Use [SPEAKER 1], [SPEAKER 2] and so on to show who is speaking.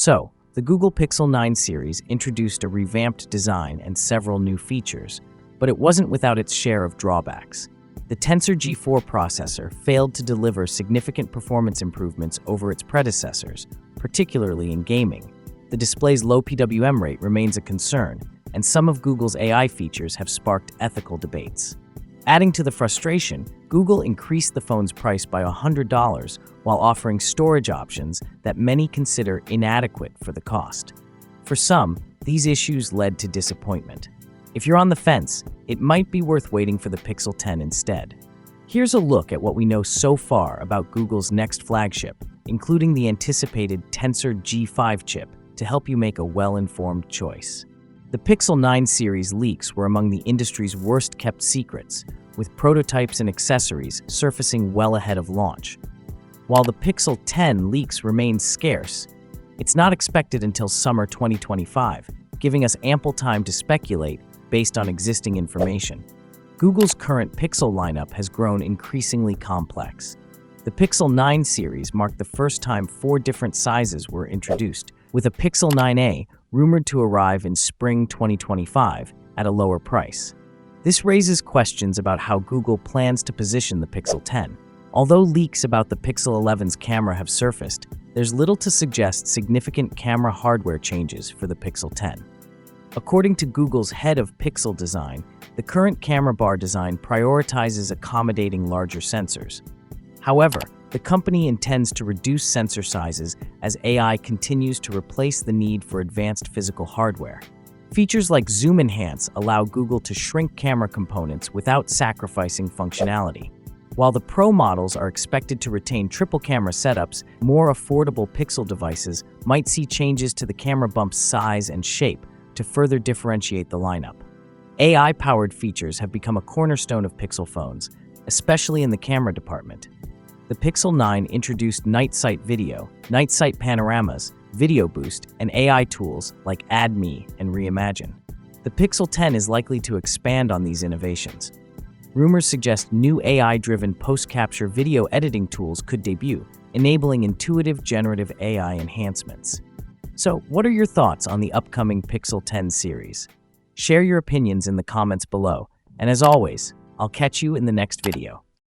[SPEAKER 1] So, the Google Pixel 9 series introduced a revamped design and several new features, but it wasn't without its share of drawbacks. The Tensor G4 processor failed to deliver significant performance improvements over its predecessors, particularly in gaming. The display's low PWM rate remains a concern, and some of Google's AI features have sparked ethical debates. Adding to the frustration, Google increased the phone's price by $100 while offering storage options that many consider inadequate for the cost. For some, these issues led to disappointment. If you're on the fence, it might be worth waiting for the Pixel 10 instead. Here's a look at what we know so far about Google's next flagship, including the anticipated Tensor G4 chip, to help you make a well-informed choice. The Pixel 9 series leaks were among the industry's worst-kept secrets, with prototypes and accessories surfacing well ahead of launch. While the Pixel 10 leaks remain scarce, it's not expected until summer 2025, giving us ample time to speculate based on existing information. Google's current Pixel lineup has grown increasingly complex. The Pixel 9 series marked the first time 4 different sizes were introduced, with a Pixel 9a rumored to arrive in spring 2025 at a lower price. This raises questions about how Google plans to position the Pixel 10. Although leaks about the Pixel 11's camera have surfaced, there's little to suggest significant camera hardware changes for the Pixel 10. According to Google's head of Pixel design, the current camera bar design prioritizes accommodating larger sensors. However, the company intends to reduce sensor sizes as AI continues to replace the need for advanced physical hardware. Features like Zoom Enhance allow Google to shrink camera components without sacrificing functionality. While the Pro models are expected to retain triple camera setups, more affordable Pixel devices might see changes to the camera bump's size and shape to further differentiate the lineup. AI-powered features have become a cornerstone of Pixel phones, especially in the camera department. The Pixel 9 introduced night sight video, night sight panoramas, video boost, and AI tools like Add Me and Reimagine. The Pixel 10 is likely to expand on these innovations. Rumors suggest new AI-driven post-capture video editing tools could debut, enabling intuitive generative AI enhancements. So, what are your thoughts on the upcoming Pixel 10 series? Share your opinions in the comments below, and as always, I'll catch you in the next video.